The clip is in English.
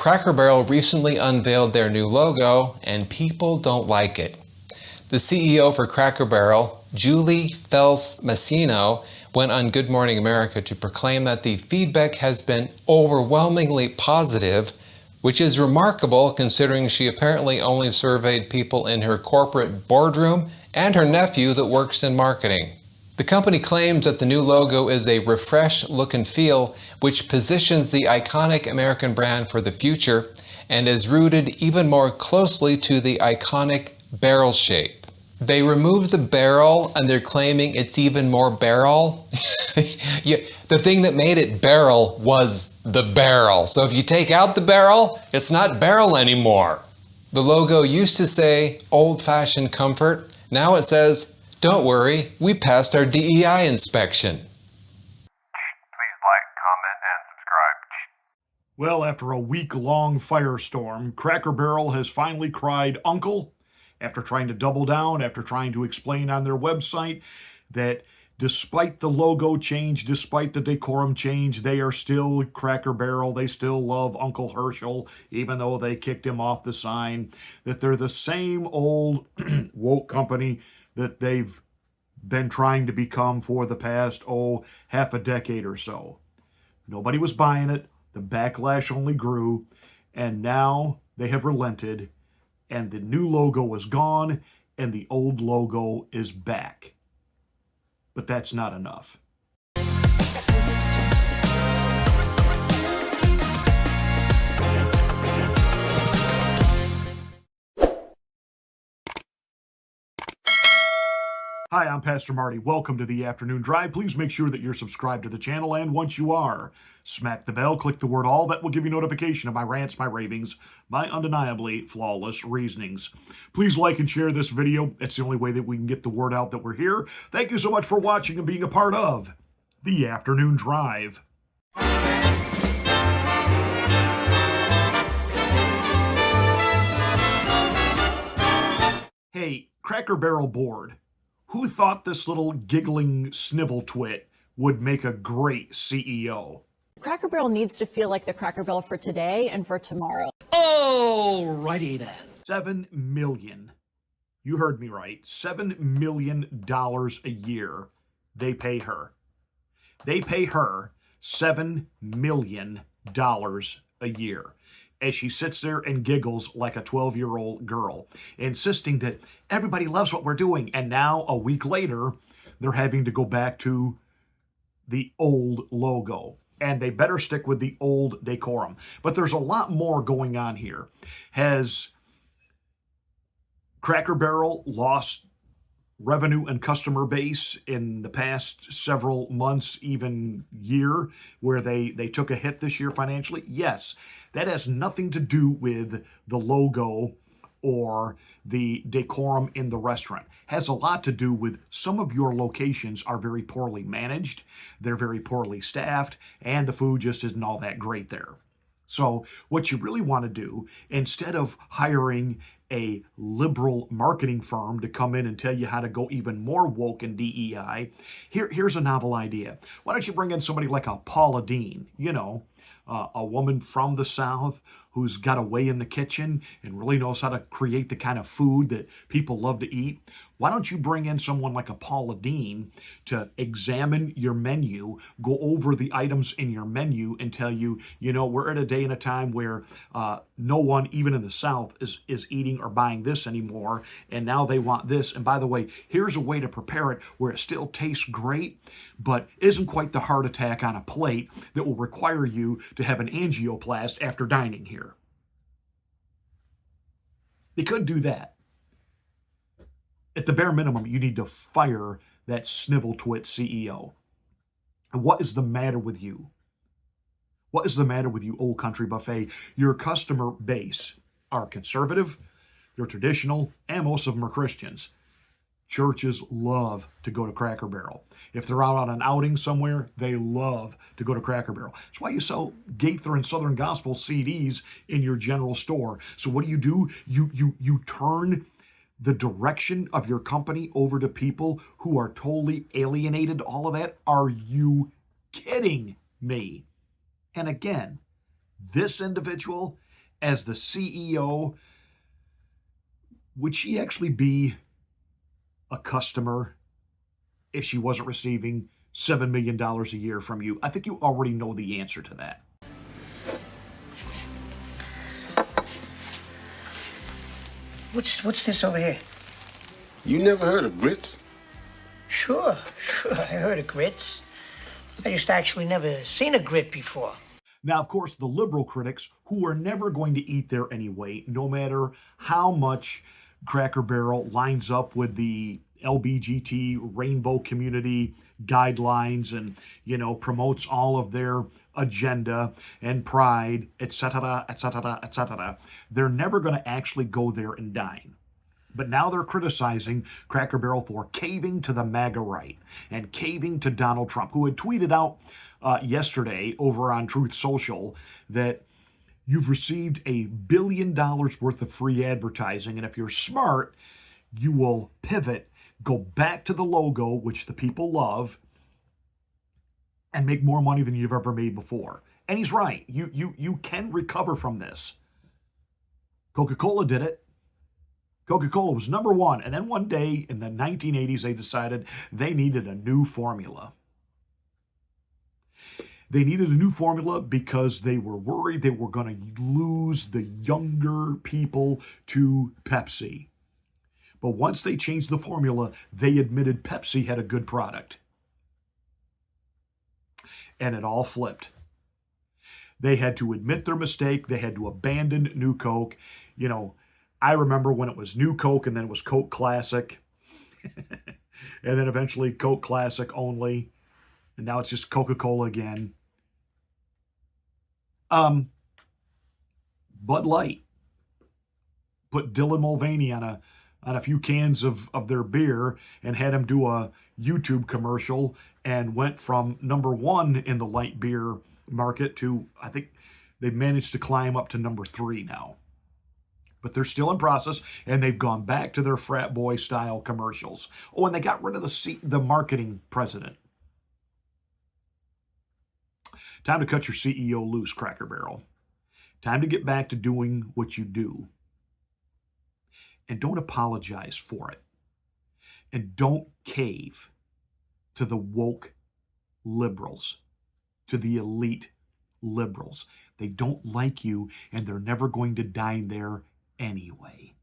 Cracker Barrel recently unveiled their new logo, and people don't like it. The CEO for Cracker Barrel, Julie Felss-Masino, went on Good Morning America to proclaim that the feedback has been overwhelmingly positive, which is remarkable considering she apparently only surveyed people in her corporate boardroom and her nephew that works in marketing. The company claims that the new logo is a refreshed look and feel, which positions the iconic American brand for the future and is rooted even more closely to the iconic barrel shape. They removed the barrel and they're claiming it's even more barrel. Yeah, the thing that made it barrel was the barrel. So if you take out the barrel, it's not barrel anymore. The logo used to say old-fashioned comfort. Now it says, don't worry, we passed our DEI inspection. Please like, comment, and subscribe. Well, after a week-long firestorm, Cracker Barrel has finally cried uncle after trying to double down, after trying to explain on their website that despite the logo change, despite the decorum change, they are still Cracker Barrel. They still love Uncle Herschel, even though they kicked him off the sign, that they're the same old woke company that they've been trying to become for the past, half a decade or so. Nobody was buying it. The backlash only grew, and now they have relented, and the new logo is gone, and the old logo is back. But that's not enough. Hi, I'm Pastor Marty. Welcome to the Afternoon Drive. Please make sure that you're subscribed to the channel, and once you are, smack the bell, click the word all. That will give you notification of my rants, my ravings, my undeniably flawless reasonings. Please like and share this video. It's the only way that we can get the word out that we're here. Thank you so much for watching and being a part of the Afternoon Drive. Hey, Cracker Barrel board. Who thought this little giggling sniveltwit would make a great CEO? Cracker Barrel needs to feel like the Cracker Barrel for today and for tomorrow. Alrighty then. $7 million. You heard me right. $7 million a year they pay her. They pay her $7 million a year as she sits there and giggles like a 12-year-old girl, insisting that everybody loves what we're doing. And now, a week later, they're having to go back to the old logo. And they better stick with the old decorum. But there's a lot more going on here. Has Cracker Barrel lost revenue and customer base in the past several months, even year, where they took a hit this year financially? Yes. That has nothing to do with the logo or the decorum in the restaurant. Has a lot to do with some of your locations are very poorly managed, they're very poorly staffed, and the food just isn't all that great there. So what you really want to do, instead of hiring a liberal marketing firm to come in and tell you how to go even more woke in DEI, here's a novel idea. Why don't you bring in somebody like a Paula Deen, a woman from the South who's got a way in the kitchen and really knows how to create the kind of food that people love to eat. Why don't you bring in someone like a Paula Deen to examine your menu, go over the items in your menu and tell you, we're at a day and a time where no one, even in the South, is eating or buying this anymore, and now they want this. And by the way, here's a way to prepare it where it still tastes great, but isn't quite the heart attack on a plate that will require you to have an angioplast after dining here. They could do that. At the bare minimum, you need to fire that sniveltwit CEO. And what is the matter with you? What is the matter with you, Old Country Buffet? Your customer base are conservative, they're traditional, and most of them are Christians. Churches love to go to Cracker Barrel. If they're out on an outing somewhere, they love to go to Cracker Barrel. That's why you sell Gaither and Southern Gospel CDs in your general store. So what do? You turn the direction of your company over to people who are totally alienated to all of that? Are you kidding me? And again, this individual as the CEO, would she actually be a customer if she wasn't receiving $7 million a year from you? I think you already know the answer to that. What's this over here? You never heard of grits? Sure, I heard of grits. I just actually never seen a grit before. Now, of course, the liberal critics, who are never going to eat there anyway, no matter how much Cracker Barrel lines up with the LBGT rainbow community guidelines and, promotes all of their agenda and pride, etc., etc., etc., they're never going to actually go there and dine. But now they're criticizing Cracker Barrel for caving to the MAGA right and caving to Donald Trump, who had tweeted out yesterday over on Truth Social that you've received $1 billion worth of free advertising, and if you're smart, you will pivot, go back to the logo, which the people love, and make more money than you've ever made before. And he's right. You can recover from this. Coca-Cola did it. Coca-Cola was number one, and then one day in the 1980s, they decided they needed a new formula. They needed a new formula because they were worried they were going to lose the younger people to Pepsi. But once they changed the formula, they admitted Pepsi had a good product. And it all flipped. They had to admit their mistake. They had to abandon New Coke. I remember when it was New Coke and then it was Coke Classic. And then eventually Coke Classic only. And now it's just Coca-Cola again. Bud Light put Dylan Mulvaney on a few cans of their beer and had him do a YouTube commercial and went from number one in the light beer market to, I think they've managed to climb up to number 3 now. But they're still in process, and they've gone back to their frat boy style commercials. Oh, and they got rid of the marketing president. Time to cut your CEO loose, Cracker Barrel. Time to get back to doing what you do. And don't apologize for it. And don't cave to the woke liberals, to the elite liberals. They don't like you, and they're never going to dine there anyway.